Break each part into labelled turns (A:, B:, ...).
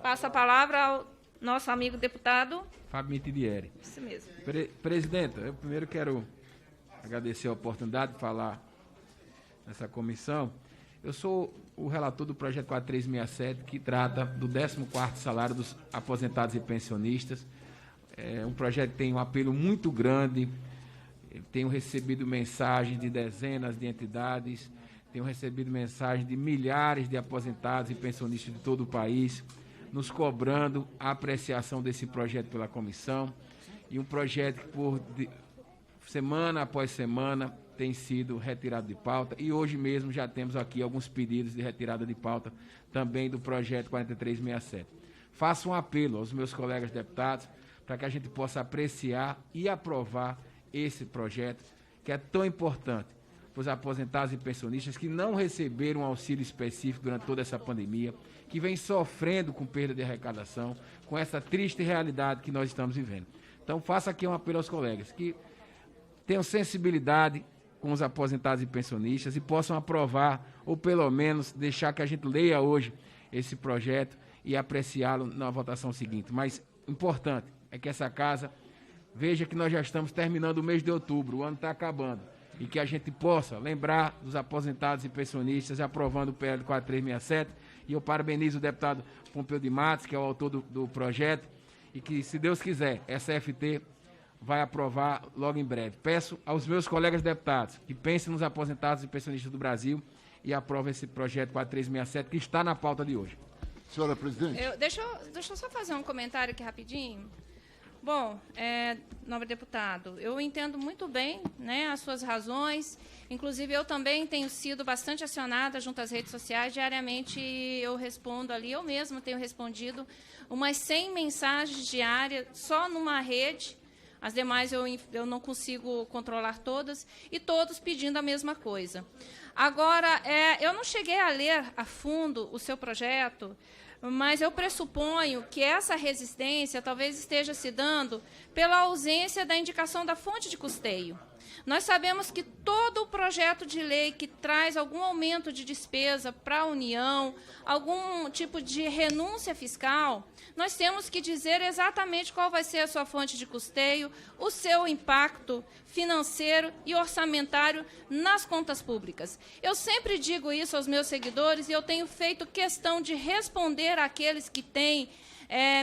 A: Passo a palavra ao nosso amigo deputado
B: Fábio Mitidieri.
A: Isso mesmo.
B: Presidenta, eu primeiro quero agradecer a oportunidade de falar nessa comissão. Eu sou o relator do projeto 4367, que trata do 14º salário dos aposentados e pensionistas. É um projeto que tem um apelo muito grande. Tenho recebido mensagens de dezenas de entidades, tenho recebido mensagens de milhares de aposentados e pensionistas de todo o país, nos cobrando a apreciação desse projeto pela comissão, e um projeto que semana após semana tem sido retirado de pauta, e hoje mesmo já temos aqui alguns pedidos de retirada de pauta também do projeto 4367. Faço um apelo aos meus colegas deputados para que a gente possa apreciar e aprovar esse projeto, que é tão importante para os aposentados e pensionistas que não receberam um auxílio específico durante toda essa pandemia, que vem sofrendo com perda de arrecadação, com essa triste realidade que nós estamos vivendo. Então, faço aqui um apelo aos colegas que tenham sensibilidade com os aposentados e pensionistas e possam aprovar, ou pelo menos deixar que a gente leia hoje esse projeto e apreciá-lo na votação seguinte. Mas importante é que essa casa veja que nós já estamos terminando o mês de outubro, o ano está acabando, e que a gente possa lembrar dos aposentados e pensionistas aprovando o PL 4367, e eu parabenizo o deputado Pompeu de Matos, que é o autor do projeto, e que, se Deus quiser, essa FT vai aprovar logo em breve. Peço aos meus colegas deputados que pensem nos aposentados e pensionistas do Brasil e aprovem esse projeto 4367, que está na pauta de hoje.
C: Senhora presidente.
A: Deixa eu só fazer um comentário aqui rapidinho. Bom, nobre deputado, eu entendo muito bem, né, as suas razões. Inclusive, eu também tenho sido bastante acionada junto às redes sociais. Diariamente eu respondo ali, eu mesma tenho respondido umas 100 mensagens diárias só numa rede. As demais eu não consigo controlar todas, e todos pedindo a mesma coisa. Agora, eu não cheguei a ler a fundo o seu projeto, mas eu pressuponho que essa resistência talvez esteja se dando pela ausência da indicação da fonte de custeio. Nós sabemos que todo o projeto de lei que traz algum aumento de despesa para a União, algum tipo de renúncia fiscal, nós temos que dizer exatamente qual vai ser a sua fonte de custeio, o seu impacto financeiro e orçamentário nas contas públicas. Eu sempre digo isso aos meus seguidores e eu tenho feito questão de responder àqueles que têm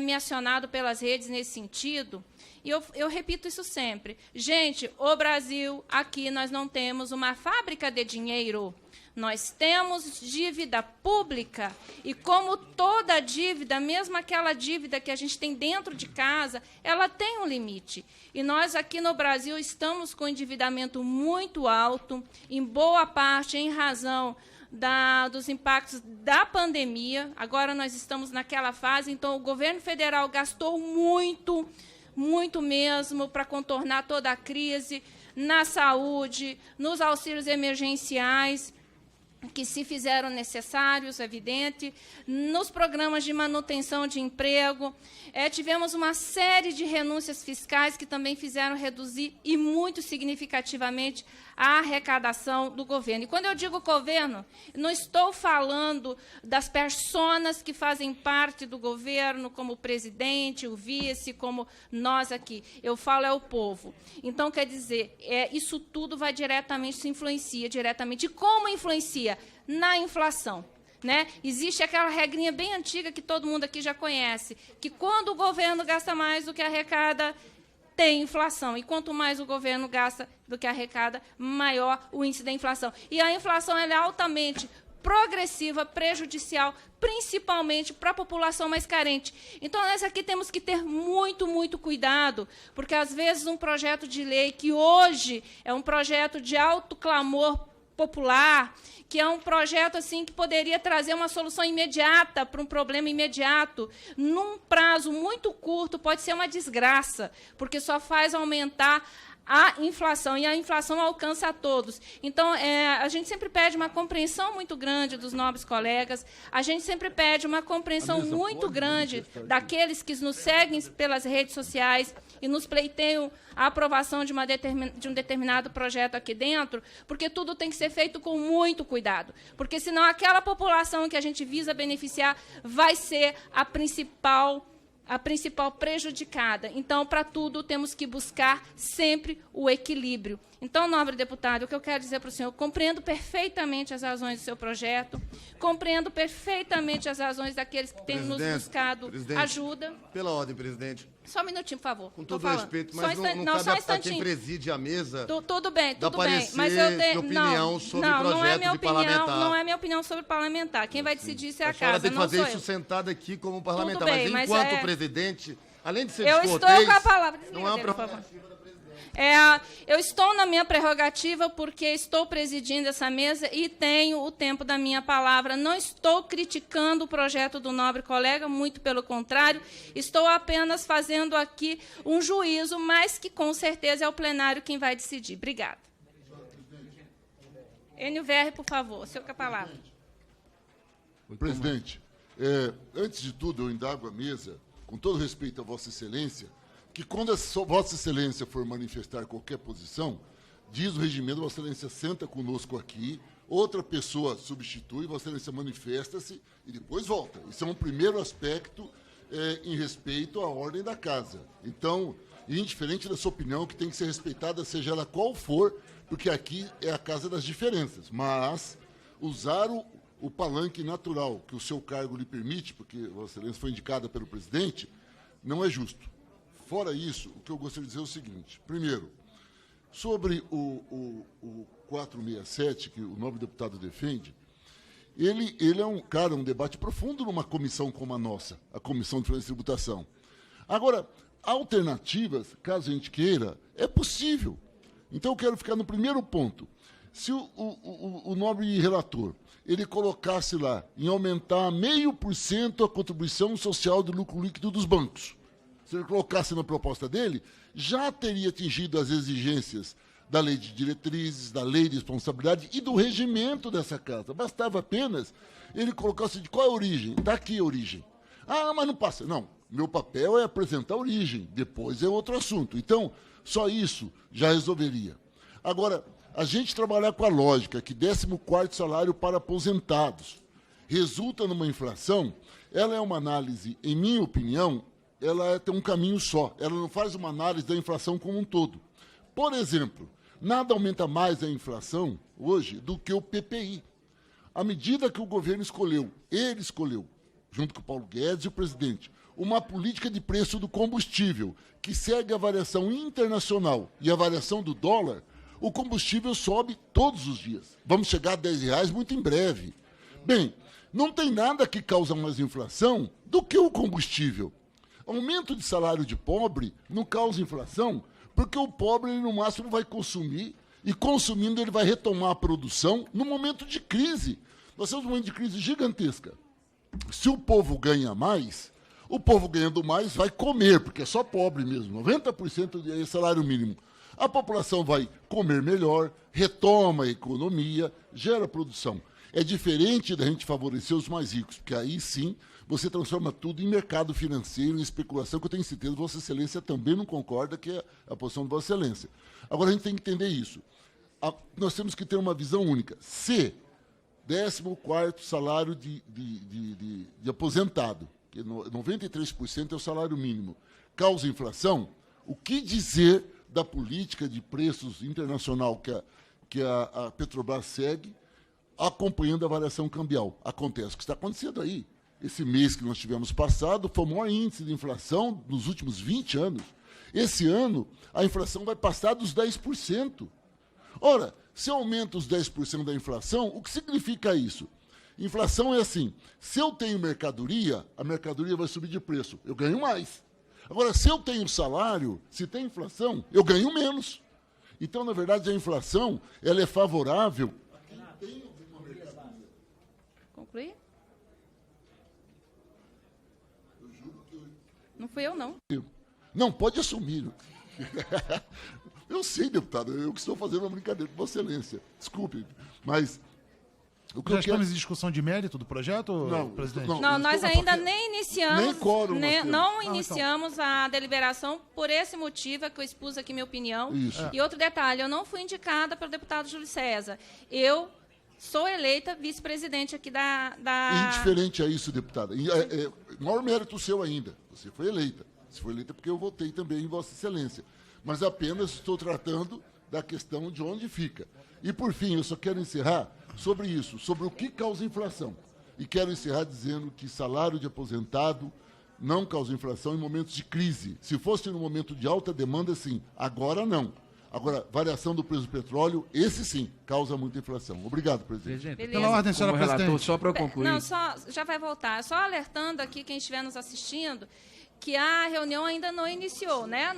A: me acionado pelas redes nesse sentido. E eu repito isso sempre. Gente, o Brasil, aqui nós não temos uma fábrica de dinheiro. Nós temos dívida pública e, como toda dívida, mesmo aquela dívida que a gente tem dentro de casa, ela tem um limite. E nós aqui no Brasil estamos com endividamento muito alto, em boa parte em razão dos impactos da pandemia. Agora nós estamos naquela fase, então o governo federal gastou muito mesmo para contornar toda a crise na saúde, nos auxílios emergenciais, que se fizeram necessários, evidente, nos programas de manutenção de emprego. Tivemos uma série de renúncias fiscais que também fizeram reduzir, e muito significativamente, a arrecadação do governo. E quando eu digo governo, não estou falando das personas que fazem parte do governo, como o presidente, o vice, como nós aqui. Eu falo o povo. Então, quer dizer, isso tudo vai diretamente, se influencia diretamente. E como influencia? Na inflação. Né? Existe aquela regrinha bem antiga que todo mundo aqui já conhece, que quando o governo gasta mais do que arrecada, tem inflação. E quanto mais o governo gasta do que arrecada, maior o índice da inflação. E a inflação ela é altamente progressiva, prejudicial, principalmente para a população mais carente. Então, nós aqui temos que ter muito cuidado, porque, às vezes, um projeto de lei que hoje é um projeto de alto clamor popular, que é um projeto assim que poderia trazer uma solução imediata para um problema imediato, num prazo muito curto, pode ser uma desgraça, porque só faz aumentar a inflação, e a inflação alcança a todos. Então, a gente sempre pede uma compreensão muito grande dos nobres colegas, a gente sempre pede uma compreensão muito grande daqueles que nos seguem pelas redes sociais e nos pleiteiam a aprovação de um determinado projeto aqui dentro, porque tudo tem que ser feito com muito cuidado, porque senão aquela população que a gente visa beneficiar vai ser a principal prejudicada. Então, para tudo, temos que buscar sempre o equilíbrio. Então, nobre deputado, o que eu quero dizer para o senhor, compreendo perfeitamente as razões do seu projeto, compreendo perfeitamente as razões daqueles que têm nos buscado ajuda.
C: Pela ordem, presidente.
A: Só um minutinho, por favor.
C: Com todo respeito, mas não
A: só um
C: cabe a quem preside a mesa.
A: Tudo bem. Mas
C: opinião sobre projeto de parlamentar.
A: Não é minha opinião sobre parlamentar. Quem vai decidir isso é a casa,
C: senhora tem que fazer
A: não
C: isso sentada aqui como parlamentar.
A: Tudo bem,
C: mas enquanto presidente, além de ser
A: eu
C: descortês...
A: estou com a palavra.
C: Não é uma
A: eu estou na minha prerrogativa porque estou presidindo essa mesa e tenho o tempo da minha palavra. Não estou criticando o projeto do nobre colega, muito pelo contrário, estou apenas fazendo aqui um juízo, mas que com certeza é o plenário quem vai decidir. Obrigada. Enio Verri, por favor, o senhor com a palavra.
D: Presidente, antes de tudo, eu indago a mesa, com todo respeito a Vossa Excelência, que quando a Vossa Excelência for manifestar qualquer posição, diz o regimento, Vossa Excelência senta conosco aqui, outra pessoa substitui, Vossa Excelência manifesta-se e depois volta. Isso é um primeiro aspecto em respeito à ordem da casa. Então, indiferente da sua opinião, que tem que ser respeitada, seja ela qual for, porque aqui é a casa das diferenças. Mas usar o palanque natural que o seu cargo lhe permite, porque Vossa Excelência foi indicada pelo presidente, não é justo. Fora isso, o que eu gostaria de dizer é o seguinte. Primeiro, sobre o 467, que o nobre deputado defende, ele é um debate profundo numa comissão como a nossa, a Comissão de Finanças e Tributação. Agora, alternativas, caso a gente queira, é possível. Então, eu quero ficar no primeiro ponto. Se o nobre relator ele colocasse lá em aumentar 0,5% a contribuição social do lucro líquido dos bancos, se ele colocasse na proposta dele, já teria atingido as exigências da lei de diretrizes, da lei de responsabilidade e do regimento dessa casa. Bastava apenas ele colocasse de qual é a origem. Está aqui a origem. Ah, mas não passa. Não, meu papel é apresentar a origem, depois é outro assunto. Então, só isso já resolveria. Agora, a gente trabalhar com a lógica que 14º salário para aposentados resulta numa inflação, ela é uma análise, em minha opinião, ela tem um caminho só. Ela não faz uma análise da inflação como um todo. Por exemplo, nada aumenta mais a inflação hoje do que o PPI. À medida que o governo escolheu, junto com o Paulo Guedes e o presidente, uma política de preço do combustível que segue a variação internacional e a variação do dólar, o combustível sobe todos os dias. Vamos chegar a R$10 muito em breve. Bem, não tem nada que causa mais inflação do que o combustível. Aumento de salário de pobre não causa inflação, porque o pobre, ele, no máximo, vai consumir, e consumindo ele vai retomar a produção no momento de crise. Nós temos um momento de crise gigantesca. Se o povo ganha mais, o povo ganhando mais vai comer, porque é só pobre mesmo, 90% é salário mínimo. A população vai comer melhor, retoma a economia, gera produção. É diferente da gente favorecer os mais ricos, porque aí sim você transforma tudo em mercado financeiro, em especulação, que eu tenho certeza que Vossa Excelência também não concorda, que é a posição de Vossa Excelência. Agora, a gente tem que entender isso. Nós temos que ter uma visão única. Se 14º salário de aposentado, que 93% é o salário mínimo, causa inflação, o que dizer da política de preços internacional que a Petrobras segue, acompanhando a variação cambial? Acontece o que está acontecendo aí. Esse mês que nós tivemos passado foi o maior índice de inflação nos últimos 20 anos. Esse ano, a inflação vai passar dos 10%. Ora, se aumenta os 10% da inflação, o que significa isso? Inflação é assim, se eu tenho mercadoria, a mercadoria vai subir de preço, eu ganho mais. Agora, se eu tenho salário, se tem inflação, eu ganho menos. Então, na verdade, a inflação ela é favorável a quem tem alguma mercadoria.
A: Concluir? Eu juro que não fui eu, não.
D: Não, pode assumir. Eu sei, deputado, eu que estou fazendo uma brincadeira com Vossa Excelência. Desculpe, mas...
E: Já estamos em discussão de mérito do projeto,
D: Não,
E: presidente?
A: Não, nós ainda nem iniciamos,
D: nem quórum nós temos.
A: não iniciamos a deliberação por esse motivo, é que eu expus aqui minha opinião.
D: Isso.
A: E outro detalhe, eu não fui indicada pelo deputado Júlio César. Eu sou eleita vice-presidente aqui da...
D: Indiferente a isso, deputada, maior mérito seu ainda. Você foi eleita. Você foi eleita porque eu votei também em Vossa Excelência. Mas apenas estou tratando da questão de onde fica. E, por fim, eu só quero encerrar sobre isso, sobre o que causa inflação. E quero encerrar dizendo que salário de aposentado não causa inflação em momentos de crise. Se fosse no momento de alta demanda, sim. Agora, não. Agora, variação do preço do petróleo, esse sim, causa muita inflação. Obrigado, presidente.
E: Pela ordem, senhora
B: Como relator,
E: presidente.
B: só para concluir.
A: Não, já vai voltar. Só alertando aqui quem estiver nos assistindo que a reunião ainda não iniciou, né?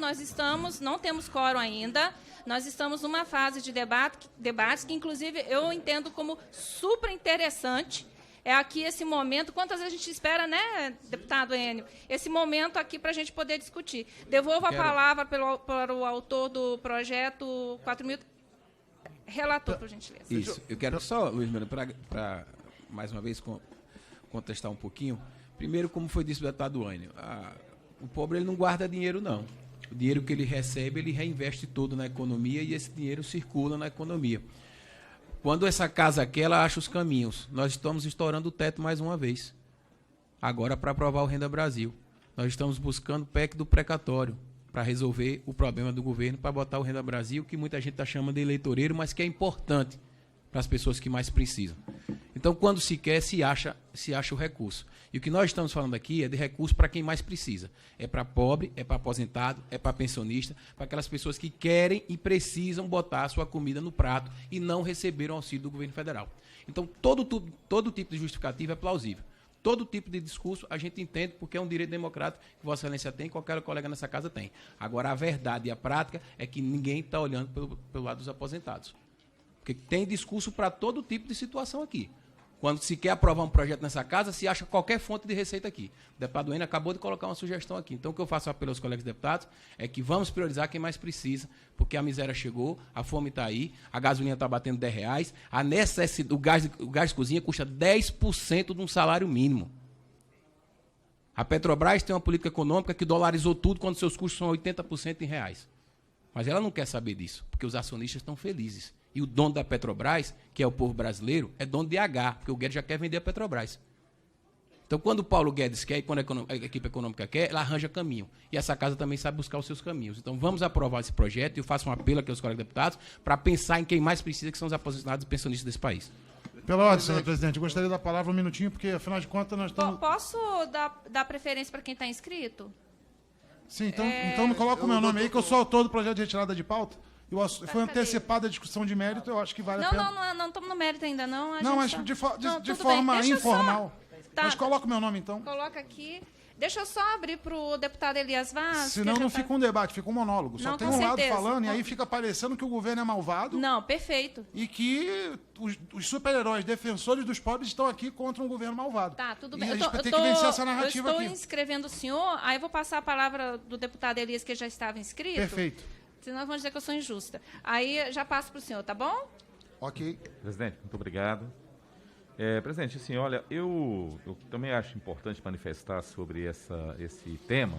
A: Não temos quórum ainda, nós estamos numa fase de debates que, inclusive, eu entendo como super interessante. É aqui esse momento, quantas vezes a gente espera, né, deputado Enio, esse momento aqui para a gente poder discutir. Devolvo a palavra para o autor do projeto 4.000. Relator, por gentileza.
B: Isso, eu quero só, Luiz Melo, para mais uma vez contestar um pouquinho. Primeiro, como foi dito o deputado Enio, o pobre ele não guarda dinheiro, não. O dinheiro que ele recebe, ele reinveste todo na economia e esse dinheiro circula na economia. Quando essa casa quer, ela acha os caminhos. Nós estamos estourando o teto mais uma vez. Agora, para aprovar o Renda Brasil. Nós estamos buscando o PEC do precatório para resolver o problema do governo, para botar o Renda Brasil, que muita gente está chamando de eleitoreiro, mas que é importante para as pessoas que mais precisam. Então, quando se quer, se acha o recurso. E o que nós estamos falando aqui é de recurso para quem mais precisa. É para pobre, é para aposentado, é para pensionista, para aquelas pessoas que querem e precisam botar a sua comida no prato e não receberam auxílio do governo federal. Então, todo tipo de justificativa é plausível. Todo tipo de discurso a gente entende porque é um direito democrático que Vossa Excelência tem e qualquer colega nessa casa tem. Agora, a verdade e a prática é que ninguém está olhando pelo lado dos aposentados. Porque tem discurso para todo tipo de situação aqui. Quando se quer aprovar um projeto nessa casa, se acha qualquer fonte de receita aqui. O deputado Enio acabou de colocar uma sugestão aqui. Então, o que eu faço apelo aos colegas deputados é que vamos priorizar quem mais precisa, porque a miséria chegou, a fome está aí, a gasolina está batendo R$10, o gás de cozinha custa 10% de um salário mínimo. A Petrobras tem uma política econômica que dolarizou tudo quando seus custos são 80% em reais. Mas ela não quer saber disso, porque os acionistas estão felizes. E o dono da Petrobras, que é o povo brasileiro, é dono de H, porque o Guedes já quer vender a Petrobras. Então, quando o Paulo Guedes quer e quando a equipe econômica quer, ela arranja caminho. E essa casa também sabe buscar os seus caminhos. Então, vamos aprovar esse projeto e eu faço um apelo aqui aos colegas deputados para pensar em quem mais precisa, que são os aposentados e pensionistas desse país.
E: Pela ordem, senhor presidente, eu gostaria da palavra um minutinho, porque, afinal de contas, nós estamos...
A: Posso dar preferência para quem está inscrito?
E: Sim, então me coloca o meu nome aí, que eu sou autor do projeto de retirada de pauta. Foi antecipada a discussão de mérito, eu acho que vale a pena.
A: Não estamos no mérito ainda, não.
E: Não, mas de forma informal.
A: Tá.
E: Mas coloca o meu nome, então.
A: Coloca aqui. Deixa eu só abrir para o deputado Elias Vaz.
E: Senão não fica um debate, fica um monólogo. Só
A: Não,
E: tem
A: com
E: um lado
A: certeza.
E: falando e aí fica parecendo que o governo é malvado.
A: Não, perfeito.
E: E que os super-heróis defensores dos pobres estão aqui contra um governo malvado.
A: Tá, tudo bem.
E: E a gente vai ter que vencer essa narrativa
A: eu estou
E: aqui.
A: inscrevendo o senhor, aí eu vou passar a palavra do deputado Elias, que já estava inscrito.
E: Perfeito.
A: Senão vão dizer que eu sou injusta. Aí já passo para o senhor, tá bom?
E: Ok.
F: Presidente, muito obrigado. Presidente, assim, olha, eu também acho importante manifestar sobre esse tema,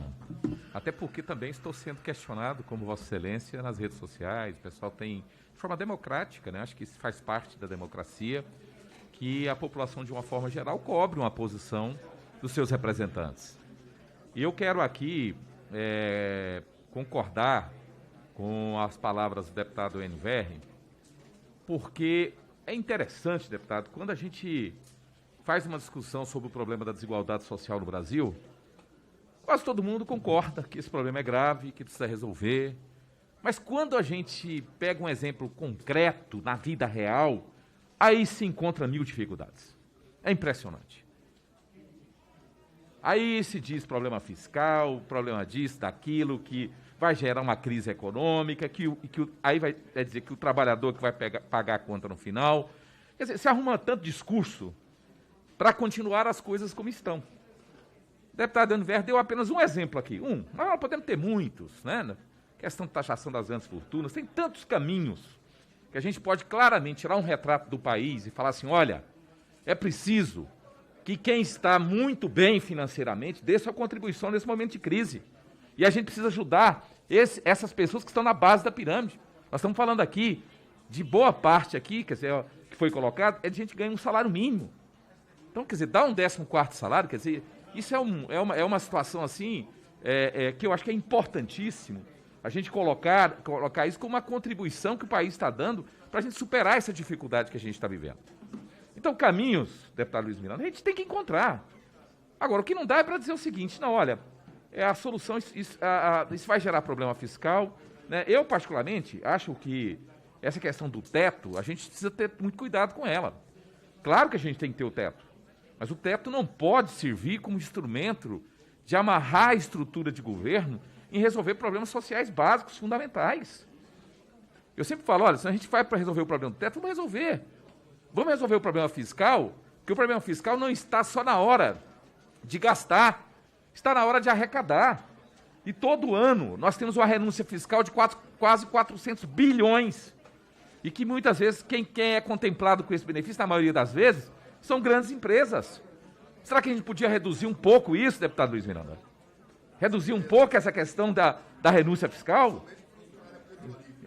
F: até porque também estou sendo questionado, como Vossa Excelência, nas redes sociais. O pessoal tem, de forma democrática, né, acho que isso faz parte da democracia, que a população, de uma forma geral, cobre uma posição dos seus representantes. E eu quero aqui concordar com as palavras do deputado NVR, porque é interessante, deputado, quando a gente faz uma discussão sobre o problema da desigualdade social no Brasil, quase todo mundo concorda que esse problema é grave, que precisa resolver, mas quando a gente pega um exemplo concreto na vida real, aí se encontra mil dificuldades. É impressionante. Aí se diz problema fiscal, problema disso, daquilo, que vai gerar uma crise econômica, aí vai dizer que o trabalhador que vai pagar a conta no final. Quer dizer, se arruma tanto discurso para continuar as coisas como estão. O deputado Anver deu apenas um exemplo aqui, mas nós podemos ter muitos, né? questão de taxação das grandes fortunas, tem tantos caminhos que a gente pode claramente tirar um retrato do país e falar assim, olha, é preciso que quem está muito bem financeiramente dê sua contribuição nesse momento de crise. E a gente precisa ajudar essas pessoas que estão na base da pirâmide. Nós estamos falando aqui de boa parte aqui, quer dizer, que foi colocado, é de gente que ganha um salário mínimo. Então, quer dizer, dar um 14º salário, quer dizer, isso é uma situação assim, que eu acho que é importantíssimo a gente colocar isso como uma contribuição que o país está dando para a gente superar essa dificuldade que a gente está vivendo. Então, caminhos, deputado Luiz Miranda, a gente tem que encontrar. Agora, o que não dá é para dizer o seguinte, não, olha, a solução, isso vai gerar problema fiscal, né? Eu, particularmente, acho que essa questão do teto, a gente precisa ter muito cuidado com ela. Claro que a gente tem que ter o teto, mas o teto não pode servir como instrumento de amarrar a estrutura de governo em resolver problemas sociais básicos, fundamentais. Eu sempre falo, olha, se a gente vai para resolver o problema do teto, vamos resolver. Vamos resolver o problema fiscal, porque o problema fiscal não está só na hora de gastar, está na hora de arrecadar. E todo ano nós temos uma renúncia fiscal de quase 400 bilhões. E que muitas vezes quem é contemplado com esse benefício, na maioria das vezes, são grandes empresas. Será que a gente podia reduzir um pouco isso, deputado Luiz Miranda? Reduzir um pouco essa questão da renúncia fiscal?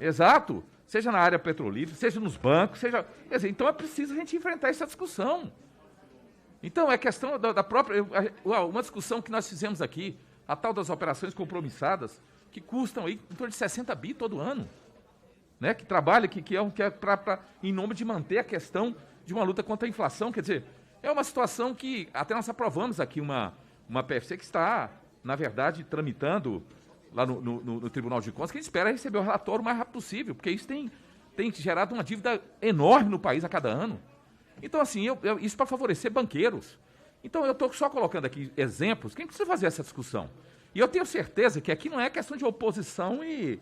F: Exato. Seja na área petrolífera, seja nos bancos, seja... Quer dizer, então é preciso a gente enfrentar essa discussão. Então, é questão da própria... Uma discussão que nós fizemos aqui, a tal das operações compromissadas, que custam aí em torno de 60 bi todo ano, né? Que trabalha, que é em nome de manter a questão de uma luta contra a inflação. Quer dizer, é uma situação que até nós aprovamos aqui uma PFC que está, na verdade, tramitando lá no Tribunal de Contas, que a gente espera receber o relatório o mais rápido possível, porque isso tem gerado uma dívida enorme no país a cada ano. Então, assim, isso para favorecer banqueiros. Então, eu estou só colocando aqui exemplos, quem precisa fazer essa discussão. E eu tenho certeza que aqui não é questão de oposição e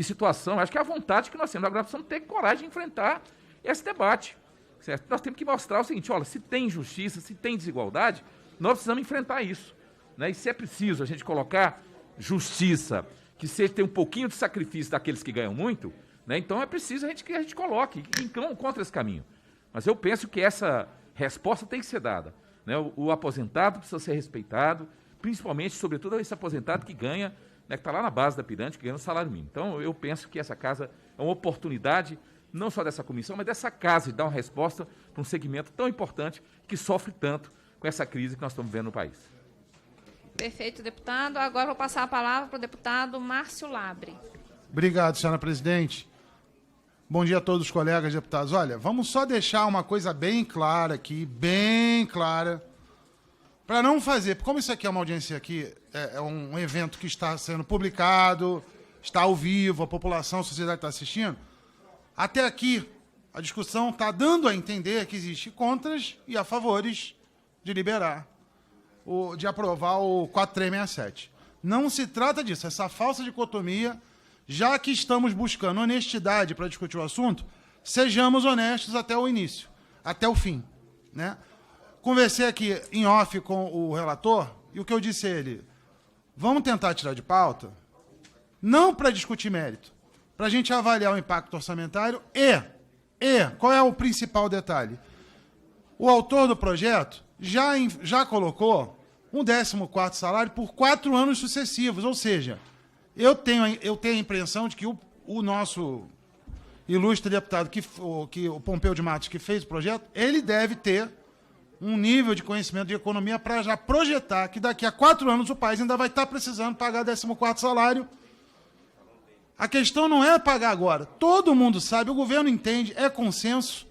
F: situação, acho que é a vontade que nós temos. Agora, nós precisamos ter coragem de enfrentar esse debate. Certo? Nós temos que mostrar o seguinte, olha, se tem injustiça, se tem desigualdade, nós precisamos enfrentar isso. Né? E se é preciso a gente colocar justiça, que seja ter um pouquinho de sacrifício daqueles que ganham muito, né? Então é preciso que a gente coloque, que encontre esse caminho. Mas eu penso que essa resposta tem que ser dada. Né? O aposentado precisa ser respeitado, principalmente, sobretudo, esse aposentado que ganha, né, que está lá na base da pirâmide, que ganha um salário mínimo. Então, eu penso que essa casa é uma oportunidade, não só dessa comissão, mas dessa casa, de dar uma resposta para um segmento tão importante que sofre tanto com essa crise que nós estamos vivendo no país.
A: Perfeito, deputado. Agora vou passar a palavra para o deputado Márcio Labre.
E: Obrigado, senhora presidente. Bom dia a todos os colegas deputados. Olha, vamos só deixar uma coisa bem clara aqui, bem clara, para não fazer, como isso aqui é uma audiência aqui, é um evento que está sendo publicado, está ao vivo, a população, a sociedade está assistindo, até aqui a discussão está dando a entender que existe contras e a favores de liberar, de aprovar o 4367. Não se trata disso, essa falsa dicotomia. Já que estamos buscando honestidade para discutir o assunto, sejamos honestos até o início, até o fim. Né? Conversei aqui em off com o relator, e o que eu disse a ele, vamos tentar tirar de pauta, não para discutir mérito, para a gente avaliar o impacto orçamentário e, qual é o principal detalhe? O autor do projeto já colocou um 14º salário por 4 anos sucessivos, ou seja, eu tenho a impressão de que o nosso ilustre deputado, o Pompeu de Matos, que fez o projeto, ele deve ter um nível de conhecimento de economia para já projetar que daqui a 4 anos o país ainda vai estar precisando pagar 14º salário. A questão não é pagar agora. Todo mundo sabe, o governo entende, é consenso,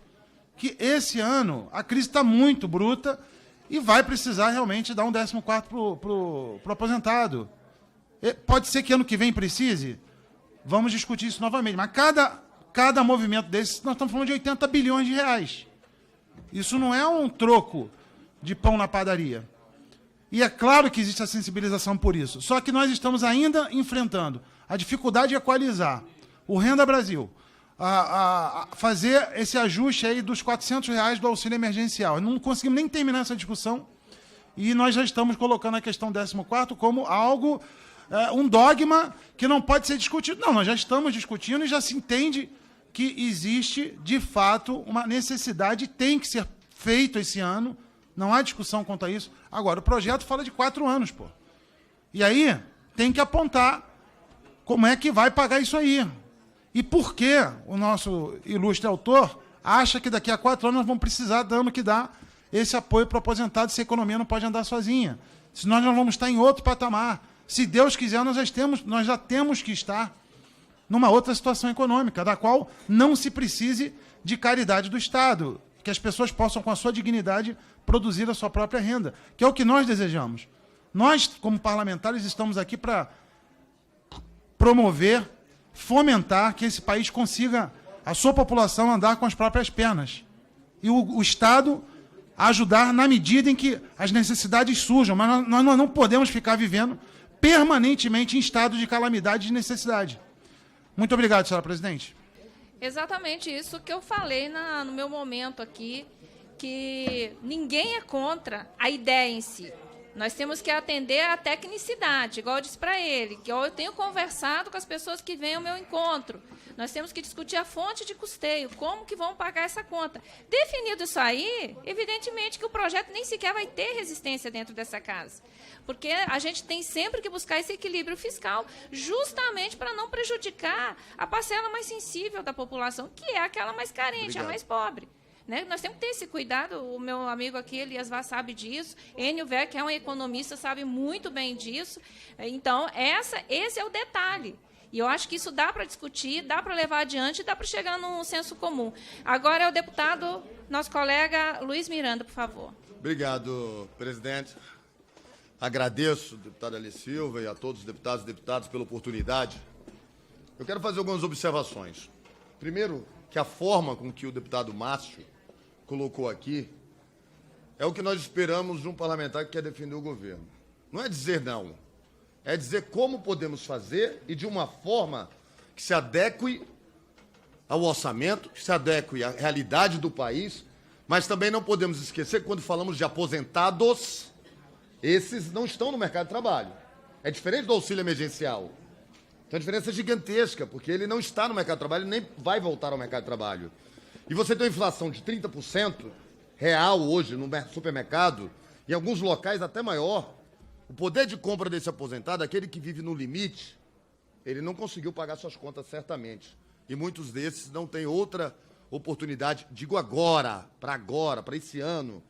E: que esse ano a crise está muito bruta e vai precisar realmente dar um 14º para o aposentado. Pode ser que ano que vem precise, vamos discutir isso novamente, mas cada movimento desse, nós estamos falando de 80 bilhões de reais. Isso não é um troco de pão na padaria. E é claro que existe a sensibilização por isso, só que nós estamos ainda enfrentando a dificuldade de equalizar o Renda Brasil, a fazer esse ajuste aí dos R$400 do auxílio emergencial. Não conseguimos nem terminar essa discussão e nós já estamos colocando a questão 14º como algo um dogma que não pode ser discutido. Não, nós já estamos discutindo e já se entende que existe, de fato, uma necessidade, tem que ser feito esse ano, não há discussão quanto a isso. Agora, o projeto fala de 4 anos, pô. E aí, tem que apontar como é que vai pagar isso aí. E por que o nosso ilustre autor acha que daqui a 4 anos nós vamos precisar, dando que dá, esse apoio para o aposentado, se a economia não pode andar sozinha. Se nós não vamos estar em outro patamar. Se Deus quiser, nós já temos que estar numa outra situação econômica, da qual não se precise de caridade do Estado, que as pessoas possam, com a sua dignidade, produzir a sua própria renda, que é o que nós desejamos. Nós, como parlamentares, estamos aqui para promover, fomentar que esse país consiga, a sua população, andar com as próprias pernas. E o Estado ajudar na medida em que as necessidades surjam, mas nós não podemos ficar vivendo permanentemente em estado de calamidade e de necessidade. Muito obrigado, senhora presidente.
A: Exatamente isso que eu falei no meu momento aqui, que ninguém é contra a ideia em si. Nós temos que atender à tecnicidade, igual eu disse para ele, que eu tenho conversado com as pessoas que vêm ao meu encontro. Nós temos que discutir a fonte de custeio, como que vão pagar essa conta. Definido isso aí, evidentemente que o projeto nem sequer vai ter resistência dentro dessa casa. Porque a gente tem sempre que buscar esse equilíbrio fiscal, justamente para não prejudicar a parcela mais sensível da população, que é aquela mais carente, Obrigado. A mais pobre. Né? Nós temos que ter esse cuidado, o meu amigo aqui, Elias Vaz, sabe disso, Enio Ver, que é um economista, sabe muito bem disso. Então, esse é o detalhe. E eu acho que isso dá para discutir, dá para levar adiante, dá para chegar num senso comum. Agora é o deputado, nosso colega Luiz Miranda, por favor.
C: Obrigado, presidente. Agradeço ao deputado Ali Silva e a todos os deputados e deputadas pela oportunidade. Eu quero fazer algumas observações. Primeiro, que a forma com que o deputado Márcio colocou aqui é o que nós esperamos de um parlamentar que quer defender o governo. Não é dizer não, é dizer como podemos fazer e de uma forma que se adeque ao orçamento, que se adeque à realidade do país, mas também não podemos esquecer que quando falamos de aposentados, esses não estão no mercado de trabalho. É diferente do auxílio emergencial. Então a diferença é gigantesca, porque ele não está no mercado de trabalho, nem vai voltar ao mercado de trabalho. E você tem uma inflação de 30% real hoje no supermercado, em alguns locais até maior. O poder de compra desse aposentado, aquele que vive no limite, ele não conseguiu pagar suas contas certamente. E muitos desses não têm outra oportunidade, digo agora, para esse ano,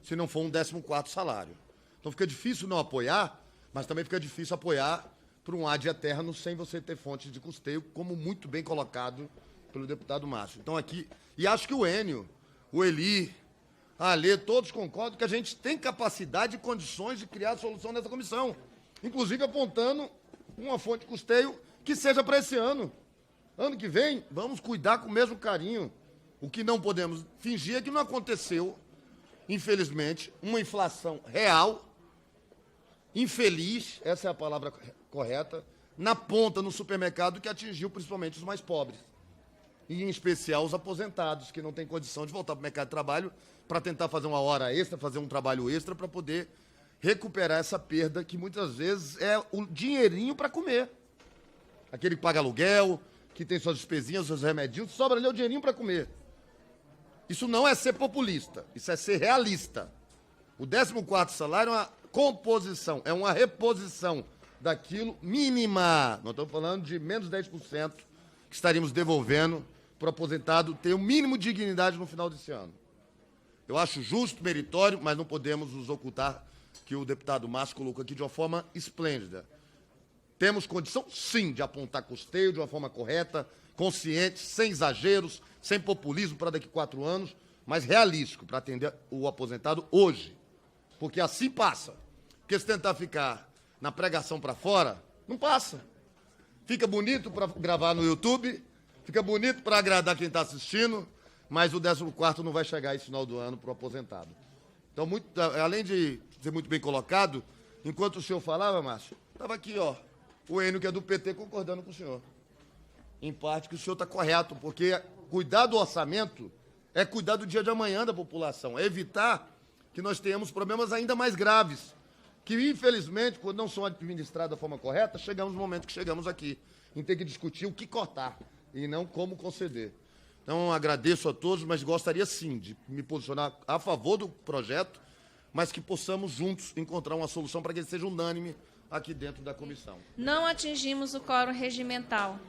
C: se não for um 14º salário. Então fica difícil não apoiar, mas também fica difícil apoiar para um ad eterno sem você ter fontes de custeio, como muito bem colocado pelo deputado Márcio. Então aqui, e acho que o Enio, o Eli, a Alê, todos concordam que a gente tem capacidade e condições de criar a solução nessa comissão, inclusive apontando uma fonte de custeio que seja para esse ano. Ano que vem, vamos cuidar com o mesmo carinho. O que não podemos fingir é que não aconteceu, infelizmente, uma inflação real, infeliz, essa é a palavra correta, na ponta, no supermercado, que atingiu principalmente os mais pobres. E, em especial, os aposentados, que não têm condição de voltar para o mercado de trabalho para tentar fazer uma hora extra, fazer um trabalho extra para poder recuperar essa perda que, muitas vezes, é o dinheirinho para comer. Aquele que paga aluguel, que tem suas despesinhas, seus remedinhos, sobra ali o dinheirinho para comer. Isso não é ser populista, isso é ser realista. O 14º salário é uma composição, é uma reposição daquilo mínima. Nós estamos falando de menos 10% que estaríamos devolvendo para o aposentado ter o mínimo de dignidade no final desse ano. Eu acho justo, meritório, mas não podemos nos ocultar que o deputado Márcio colocou aqui de uma forma esplêndida. Temos condição, sim, de apontar custeio de uma forma correta, consciente, sem exageros, sem populismo para daqui a 4 anos, mas realístico para atender o aposentado hoje. Porque assim passa. Porque se tentar ficar na pregação para fora, não passa. Fica bonito para gravar no YouTube, fica bonito para agradar quem está assistindo, mas o 14º não vai chegar esse final do ano para o aposentado. Então, além de ser muito bem colocado, enquanto o senhor falava, Márcio, estava aqui, ó, o Enio, que é do PT, concordando com o senhor. Em parte que o senhor está correto, porque cuidar do orçamento é cuidar do dia de amanhã da população, é evitar que nós tenhamos problemas ainda mais graves, que, infelizmente, quando não são administradas da forma correta, chegamos no momento que chegamos aqui, em ter que discutir o que cortar e não como conceder. Então, agradeço a todos, mas gostaria sim de me posicionar a favor do projeto, mas que possamos juntos encontrar uma solução para que ele seja unânime aqui dentro da comissão.
A: Não atingimos o quórum regimental.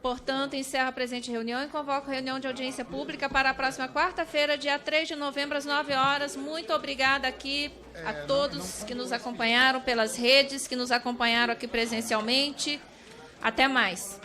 A: Portanto, encerro a presente reunião e convoco reunião de audiência pública para a próxima quarta-feira, dia 3 de novembro, às 9 horas. Muito obrigada aqui a todos que nos acompanharam pelas redes, que nos acompanharam aqui presencialmente. Até mais.